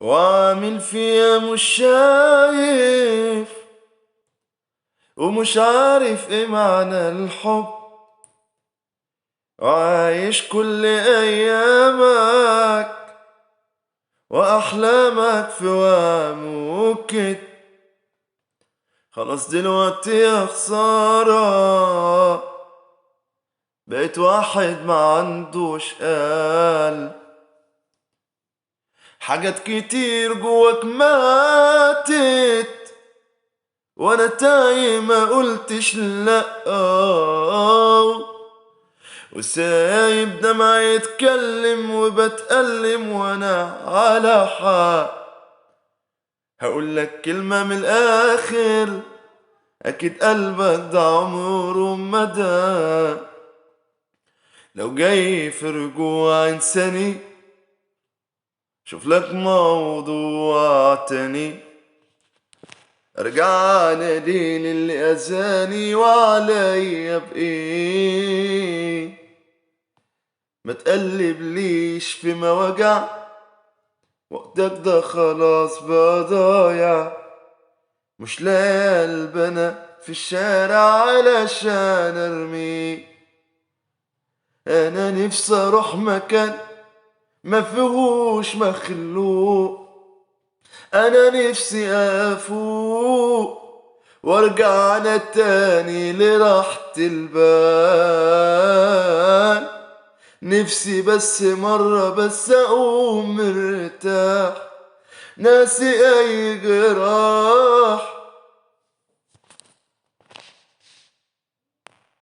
وعامل فيها مش شايف ومش عارف ايه معنى الحب، وعايش كل ايامك واحلامك في وهم وكده. خلاص دلوقتي يا خسارة بقيت واحد ما عندوش قلب. حاجات كتير جواك ماتت وانا تايه ما قلتش لأ، وسايب دمعي يتكلم وبتألم وانا على حق. هقولك كلمة من الآخر، أكيد قلبك ده عمره مدى. لو جاي في رجوع إنساني شوف لك موضوع تاني. ارجع انادي للي اذاني وعليا بايه، ما تقلب ليش في مواجع، وقتك ده خلاص بقى ضايع. مش لاقي قلب انا في الشارع علشان ارميه. انا نفسي اروح مكان ما فيهوش مخلوق، انا نفسي افوق وارجع انا تاني لراحة البال. نفسي بس مرة بس اقوم مرتاح، ناسي اي جراح